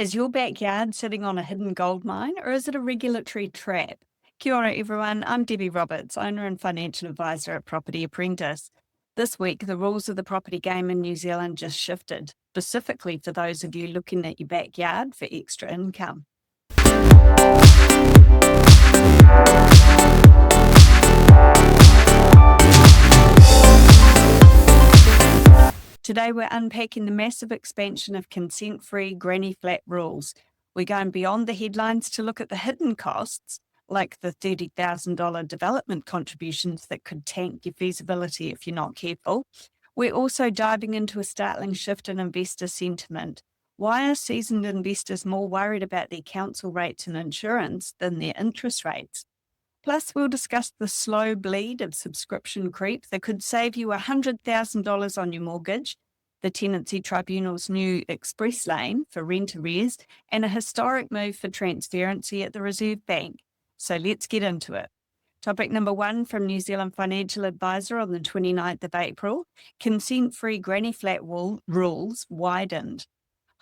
Is your backyard sitting on a hidden gold mine or is it a regulatory trap? Kia ora everyone, I'm Debbie Roberts, owner and financial advisor at Property Apprentice. This week, the rules of the property game in New Zealand just shifted, specifically for those of you looking at your backyard for extra income. Today, we're unpacking the massive expansion of consent-free granny flat rules. We're going beyond the headlines to look at the hidden costs, like the $30,000 development contributions that could tank your feasibility if you're not careful. We're also diving into a startling shift in investor sentiment. Why are seasoned investors more worried about their council rates and insurance than their interest rates? Plus, we'll discuss the slow bleed of subscription creep that could save you $100,000 on your mortgage, the Tenancy Tribunal's new express lane for rent arrears, and a historic move for transparency at the Reserve Bank. So let's get into it. Topic number 1 from New Zealand Financial Advisor on the 29th of April, consent-free granny flat rules widened.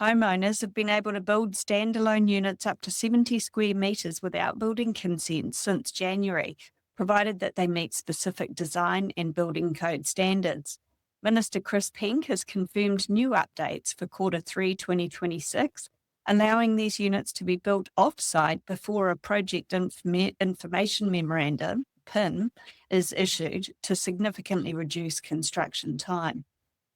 Homeowners have been able to build standalone units up to 70 square metres without building consent since January, provided that they meet specific design and building code standards. Minister Chris Penk has confirmed new updates for Q3 2026, allowing these units to be built off-site before a Project Information Memorandum, PIM, is issued to significantly reduce construction time.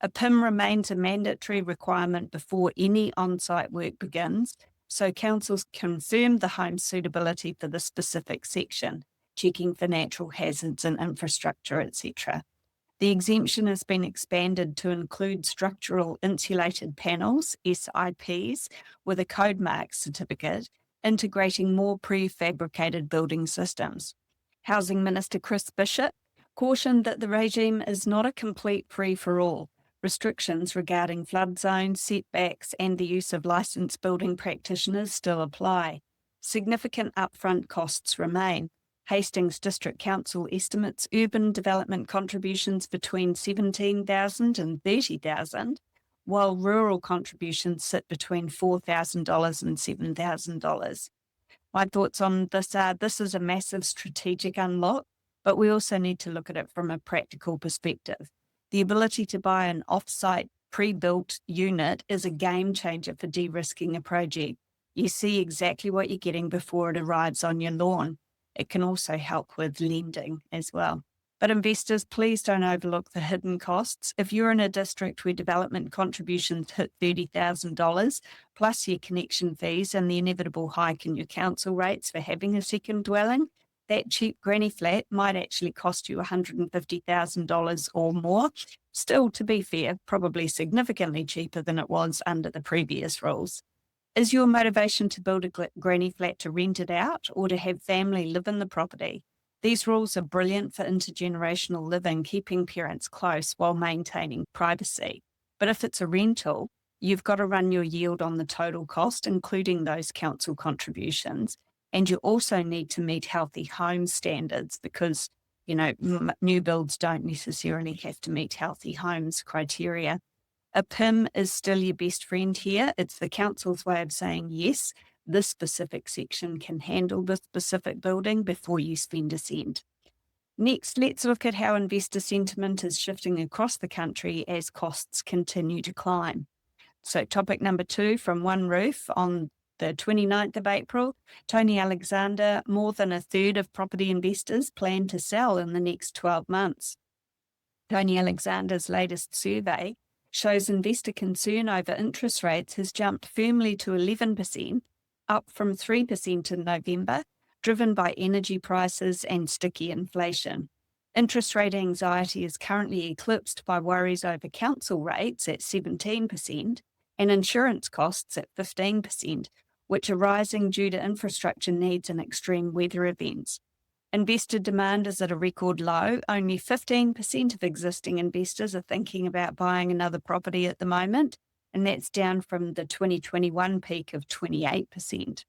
A PIM remains a mandatory requirement before any on-site work begins, so councils confirm the home's suitability for the specific section, checking for natural hazards and infrastructure, etc. The exemption has been expanded to include structural insulated panels, SIPs, with a code mark certificate, integrating more prefabricated building systems. Housing Minister Chris Bishop cautioned that the regime is not a complete free-for-all. Restrictions regarding flood zones, setbacks, and the use of licensed building practitioners still apply. Significant upfront costs remain. Hastings District Council estimates urban development contributions between $17,000 and $30,000, while rural contributions sit between $4,000 and $7,000. My thoughts on this are this is a massive strategic unlock, but we also need to look at it from a practical perspective. The ability to buy an off-site pre-built unit is a game changer for de-risking a project. You see exactly what you're getting before it arrives on your lawn. It can also help with lending as well. But investors, please don't overlook the hidden costs. If you're in a district where development contributions hit $30,000, plus your connection fees and the inevitable hike in your council rates for having a second dwelling, that cheap granny flat might actually cost you $150,000 or more. Still, to be fair, probably significantly cheaper than it was under the previous rules. Is your motivation to build a granny flat to rent it out or to have family live in the property? These rules are brilliant for intergenerational living, keeping parents close while maintaining privacy. But if it's a rental, you've got to run your yield on the total cost, including those council contributions. And you also need to meet healthy home standards because, new builds don't necessarily have to meet healthy homes criteria. A PIM is still your best friend here. It's the council's way of saying, yes, this specific section can handle this specific building before you spend a cent. Next, let's look at how investor sentiment is shifting across the country as costs continue to climb. So topic number 2 from One Roof on the 29th of April, Tony Alexander, more than a third of property investors plan to sell in the next 12 months. Tony Alexander's latest survey shows investor concern over interest rates has jumped firmly to 11%, up from 3% in November, driven by energy prices and sticky inflation. Interest rate anxiety is currently eclipsed by worries over council rates at 17% and insurance costs at 15%, which are rising due to infrastructure needs and extreme weather events. Investor demand is at a record low. Only 15% of existing investors are thinking about buying another property at the moment, and that's down from the 2021 peak of 28%.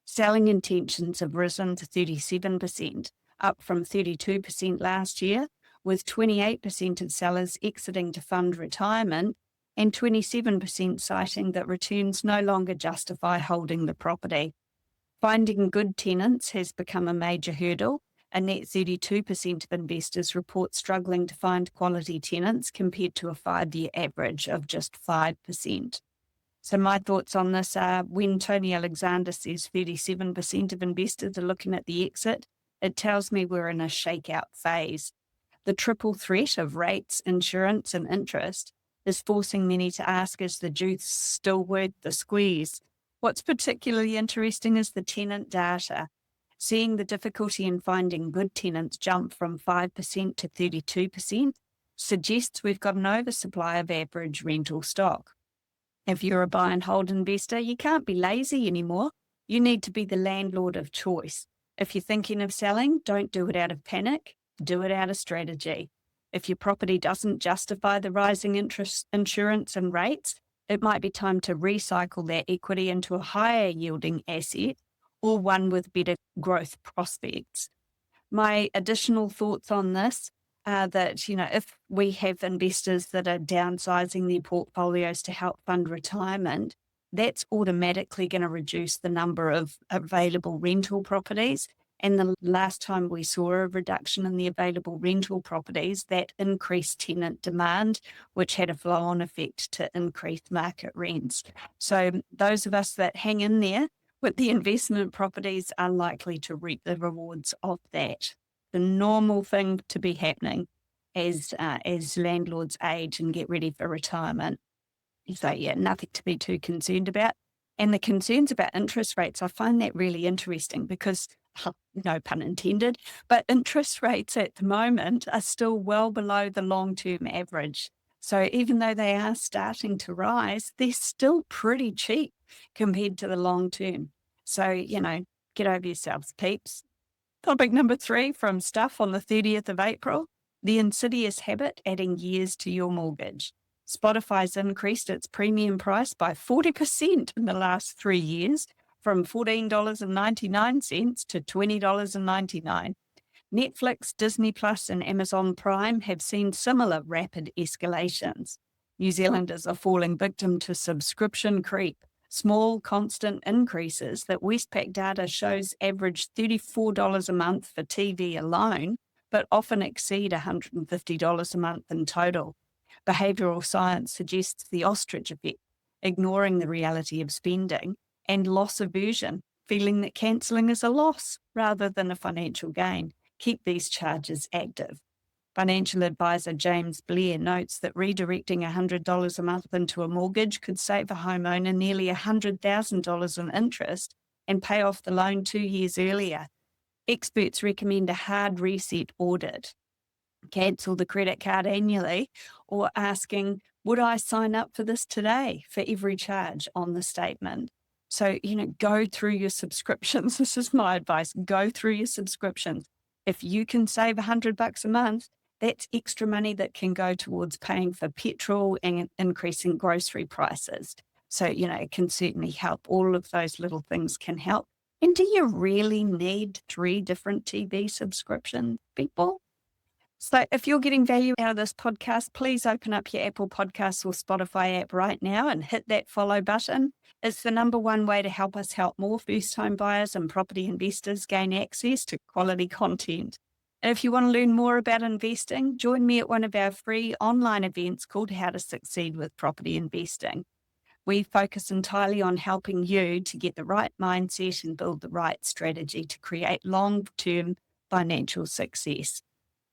Selling intentions have risen to 37%, up from 32% last year, with 28% of sellers exiting to fund retirement and 27% citing that returns no longer justify holding the property. Finding good tenants has become a major hurdle. A net 32% of investors report struggling to find quality tenants compared to a 5-year average of just 5%. So my thoughts on this are, when Tony Alexander says 37% of investors are looking at the exit, it tells me we're in a shakeout phase. The triple threat of rates, insurance, and interest is forcing many to ask, is the juice still worth the squeeze? What's particularly interesting is the tenant data. Seeing the difficulty in finding good tenants jump from 5% to 32% suggests we've got an oversupply of average rental stock. If you're a buy and hold investor, you can't be lazy anymore. You need to be the landlord of choice. If you're thinking of selling, don't do it out of panic, do it out of strategy. If your property doesn't justify the rising interest, insurance and rates, it might be time to recycle that equity into a higher yielding asset or one with better growth prospects. My additional thoughts on this are that, if we have investors that are downsizing their portfolios to help fund retirement, that's automatically going to reduce the number of available rental properties. And the last time we saw a reduction in the available rental properties, that increased tenant demand, which had a flow-on effect to increased market rents. So those of us that hang in there with the investment properties are likely to reap the rewards of that. The normal thing to be happening as landlords age and get ready for retirement. So yeah, nothing to be too concerned about. And the concerns about interest rates, I find that really interesting because, no pun intended, but interest rates at the moment are still well below the long-term average. So even though they are starting to rise, they're still pretty cheap compared to the long term. So, get over yourselves, peeps. Topic number 3 from Stuff on the 30th of April, the insidious habit adding years to your mortgage. Spotify's increased its premium price by 40% in the last 3 years, from $14.99 to $20.99. Netflix, Disney Plus, and Amazon Prime have seen similar rapid escalations. New Zealanders are falling victim to subscription creep. Small, constant increases that Westpac data shows average $34 a month for TV alone, but often exceed $150 a month in total. Behavioural science suggests the ostrich effect, ignoring the reality of spending, and loss aversion, feeling that cancelling is a loss rather than a financial gain. Keep these charges active. Financial advisor James Blair notes that redirecting $100 a month into a mortgage could save a homeowner nearly $100,000 in interest and pay off the loan 2 years earlier. Experts recommend a hard reset audit. Cancel the credit card annually, or asking, would I sign up for this today, for every charge on the statement? So, go through your subscriptions. This is my advice. Go through your subscriptions. If you can save $100 a month, that's extra money that can go towards paying for petrol and increasing grocery prices. So, it can certainly help. All of those little things can help. And do you really need 3 different TV subscriptions, people? So if you're getting value out of this podcast, please open up your Apple Podcasts or Spotify app right now and hit that follow button. It's the number one way to help us help more first-home buyers and property investors gain access to quality content. And if you want to learn more about investing, join me at one of our free online events called How to Succeed with Property Investing. We focus entirely on helping you to get the right mindset and build the right strategy to create long-term financial success.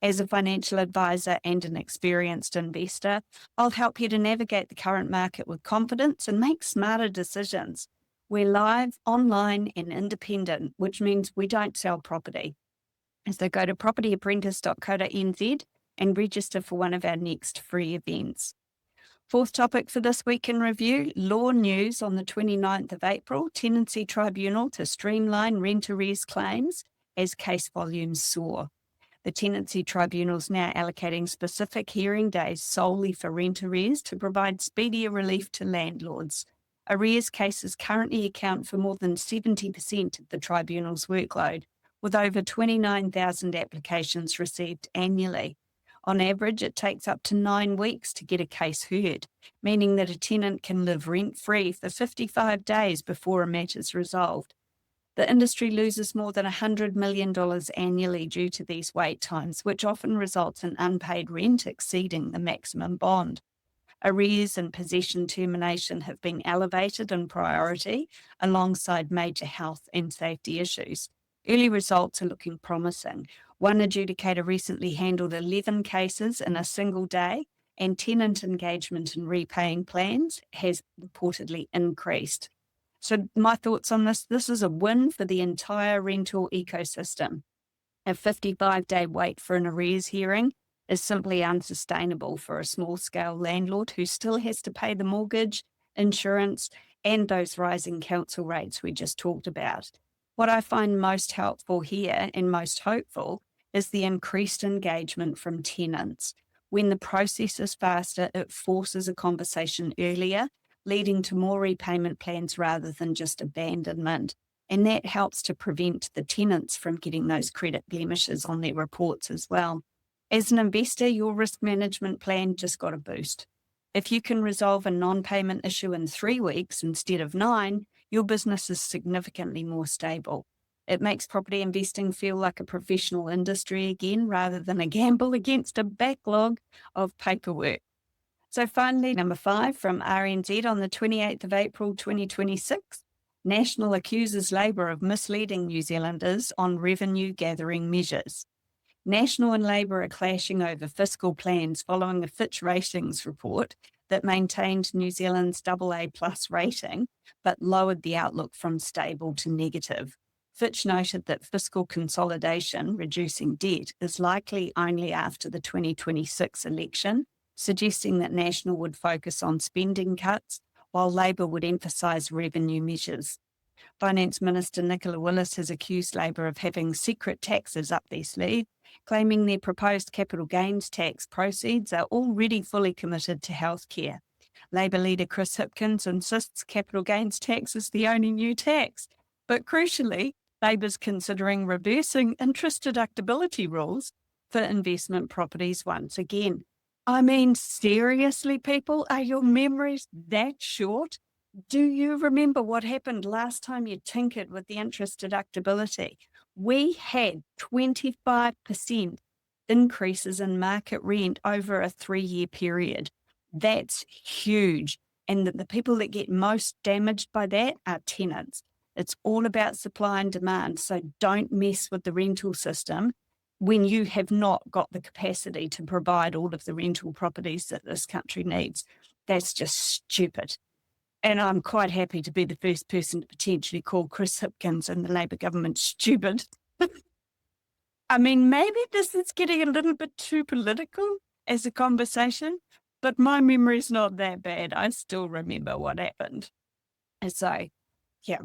As a financial advisor and an experienced investor, I'll help you to navigate the current market with confidence and make smarter decisions. We're live, online, and independent, which means we don't sell property. So go to propertyapprentice.co.nz and register for one of our next free events. 4th topic for this week in review, law news on the 29th of April, Tenancy Tribunal to streamline rent arrears claims as case volumes soar. The Tenancy Tribunal is now allocating specific hearing days solely for rent arrears to provide speedier relief to landlords. Arrears cases currently account for more than 70% of the Tribunal's workload, with over 29,000 applications received annually. On average, it takes up to 9 weeks to get a case heard, meaning that a tenant can live rent-free for 55 days before a matter's resolved. The industry loses more than $100 million annually due to these wait times, which often results in unpaid rent exceeding the maximum bond. Arrears and possession termination have been elevated in priority alongside major health and safety issues. Early results are looking promising. One adjudicator recently handled 11 cases in a single day, and tenant engagement in repaying plans has reportedly increased. So my thoughts on this is a win for the entire rental ecosystem. A 55-day wait for an arrears hearing is simply unsustainable for a small-scale landlord who still has to pay the mortgage, insurance, and those rising council rates we just talked about. What I find most helpful here and most hopeful is the increased engagement from tenants. When the process is faster, it forces a conversation earlier, leading to more repayment plans rather than just abandonment. And that helps to prevent the tenants from getting those credit blemishes on their reports as well. As an investor, your risk management plan just got a boost. If you can resolve a non-payment issue in 3 weeks instead of 9, your business is significantly more stable. It makes property investing feel like a professional industry again, rather than a gamble against a backlog of paperwork. So finally, number 5 from RNZ on the 28th of April 2026, National accuses Labour of misleading New Zealanders on revenue gathering measures. National and Labour are clashing over fiscal plans following a Fitch Ratings report that maintained New Zealand's AA+ rating, but lowered the outlook from stable to negative. Fitch noted that fiscal consolidation, reducing debt, is likely only after the 2026 election, suggesting that National would focus on spending cuts, while Labour would emphasise revenue measures. Finance Minister Nicola Willis has accused Labour of having secret taxes up their sleeve, claiming their proposed capital gains tax proceeds are already fully committed to healthcare. Labour leader Chris Hipkins insists capital gains tax is the only new tax, but crucially, Labour's considering reversing interest deductibility rules for investment properties once again. I mean, seriously, people, are your memories that short? Do you remember what happened last time you tinkered with the interest deductibility? We had 25% increases in market rent over a 3-year period. That's huge. And the people that get most damaged by that are tenants. It's all about supply and demand. So don't mess with the rental system when you have not got the capacity to provide all of the rental properties that this country needs. That's just stupid. And I'm quite happy to be the first person to potentially call Chris Hipkins and the Labour government stupid. I mean, maybe this is getting a little bit too political as a conversation, but my memory's not that bad. I still remember what happened. And so,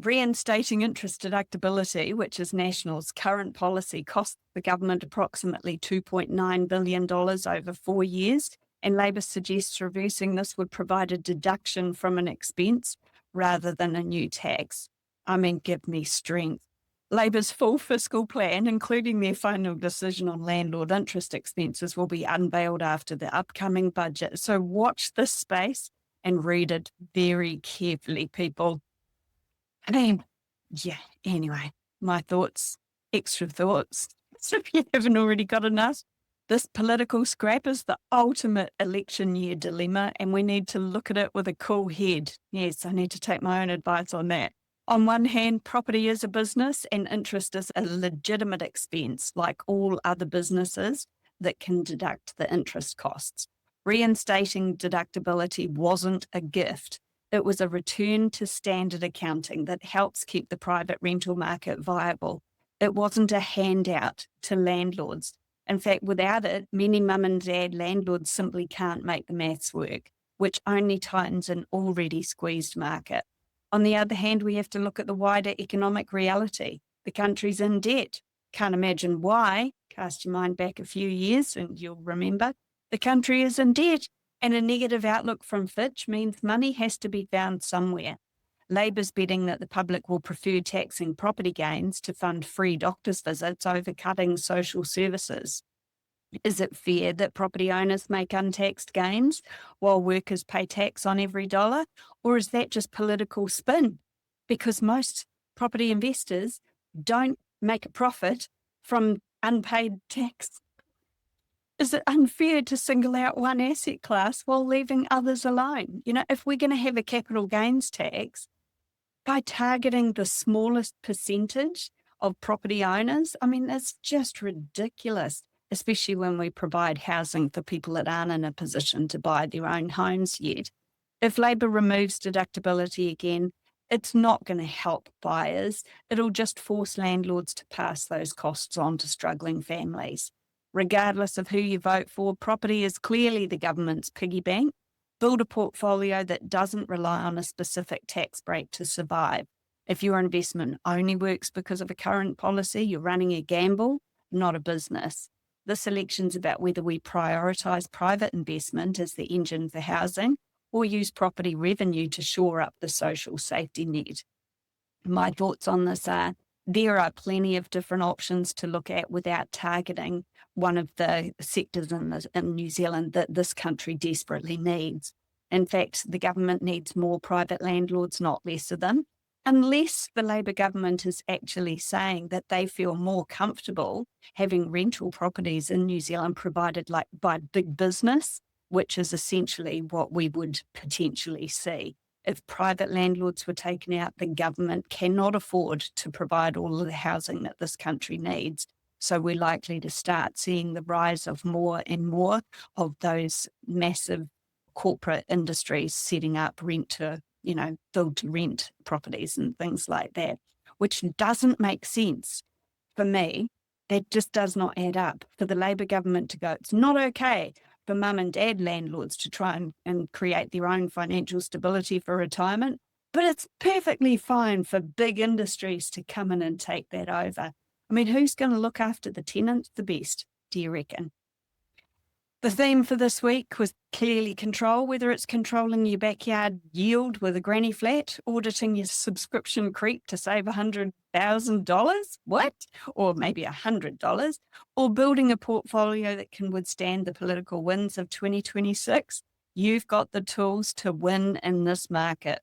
reinstating interest deductibility, which is National's current policy, costs the government approximately $2.9 billion over 4 years. And Labour suggests reversing this would provide a deduction from an expense rather than a new tax. I mean, give me strength. Labour's full fiscal plan, including their final decision on landlord interest expenses, will be unveiled after the upcoming budget. So watch this space and read it very carefully, people. Anyway, my thoughts, extra thoughts. So if you haven't already got enough, this political scrap is the ultimate election year dilemma, and we need to look at it with a cool head. Yes, I need to take my own advice on that. On one hand, property is a business and interest is a legitimate expense, like all other businesses that can deduct the interest costs. Reinstating deductibility wasn't a gift. It was a return to standard accounting that helps keep the private rental market viable. It wasn't a handout to landlords. In fact, without it, many mum and dad landlords simply can't make the maths work, which only tightens an already squeezed market. On the other hand, we have to look at the wider economic reality. The country's in debt. Can't imagine why. Cast your mind back a few years and you'll remember. The country is in debt, and a negative outlook from Fitch means money has to be found somewhere. Labour's betting that the public will prefer taxing property gains to fund free doctor's visits over cutting social services. Is it fair that property owners make untaxed gains while workers pay tax on every dollar? Or is that just political spin? Because most property investors don't make a profit from unpaid tax. Is it unfair to single out one asset class while leaving others alone? If we're going to have a capital gains tax, by targeting the smallest percentage of property owners, I mean, that's just ridiculous, especially when we provide housing for people that aren't in a position to buy their own homes yet. If Labor removes deductibility again, it's not going to help buyers. It'll just force landlords to pass those costs on to struggling families. Regardless of who you vote for, property is clearly the government's piggy bank. Build a portfolio that doesn't rely on a specific tax break to survive. If your investment only works because of a current policy, you're running a gamble, not a business. This election's about whether we prioritise private investment as the engine for housing or use property revenue to shore up the social safety net. My thoughts on this are there are plenty of different options to look at without targeting one of the sectors in New Zealand that this country desperately needs. In fact, the government needs more private landlords, not less of them, unless the Labor government is actually saying that they feel more comfortable having rental properties in New Zealand provided by big business, which is essentially what we would potentially see. If private landlords were taken out, the government cannot afford to provide all of the housing that this country needs. So we're likely to start seeing the rise of more and more of those massive corporate industries setting up build to rent properties and things like that, which doesn't make sense for me. That just does not add up. For the Labor government to go, it's not okay for mum and dad landlords to try and create their own financial stability for retirement, but it's perfectly fine for big industries to come in and take that over. I mean, who's going to look after the tenants the best, do you reckon? The theme for this week was clearly control, whether it's controlling your backyard yield with a granny flat, auditing your subscription creep to save $100,000, what? Or maybe $100, or building a portfolio that can withstand the political winds of 2026. You've got the tools to win in this market.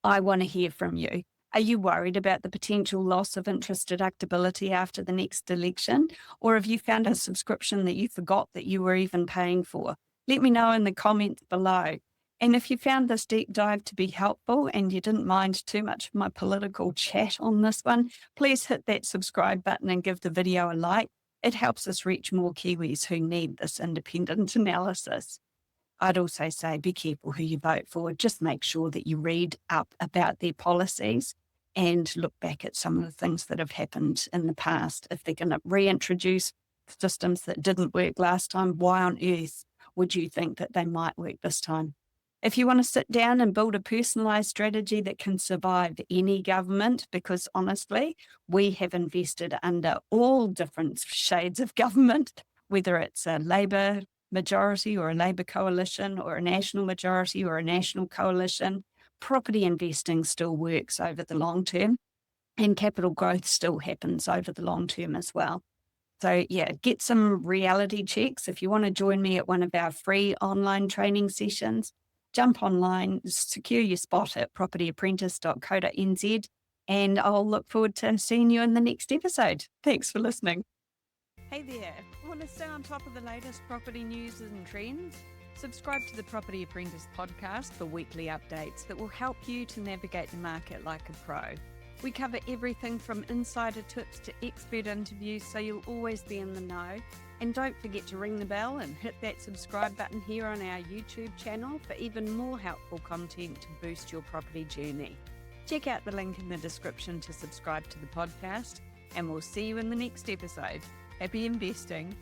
I want to hear from you. Are you worried about the potential loss of interest deductibility after the next election? Or have you found a subscription that you forgot that you were even paying for? Let me know in the comments below. And if you found this deep dive to be helpful and you didn't mind too much of my political chat on this one, please hit that subscribe button and give the video a like. It helps us reach more Kiwis who need this independent analysis. I'd also say be careful who you vote for. Just make sure that you read up about their policies and look back at some of the things that have happened in the past. If they're going to reintroduce systems that didn't work last time, why on earth would you think that they might work this time? If you want to sit down and build a personalised strategy that can survive any government, because honestly, we have invested under all different shades of government, whether it's a Labor majority or a Labor coalition or a national majority or a national coalition, property investing still works over the long term and capital growth still happens over the long term as well. So yeah, get some reality checks. If you want to join me at one of our free online training sessions, jump online, secure your spot at propertyapprentice.co.nz, and I'll look forward to seeing you in the next episode. Thanks for listening. Hey there, want to stay on top of the latest property news and trends? Subscribe to the Property Apprentice podcast for weekly updates that will help you to navigate the market like a pro. We cover everything from insider tips to expert interviews, so you'll always be in the know. And don't forget to ring the bell and hit that subscribe button here on our YouTube channel for even more helpful content to boost your property journey. Check out the link in the description to subscribe to the podcast, and we'll see you in the next episode. Happy investing.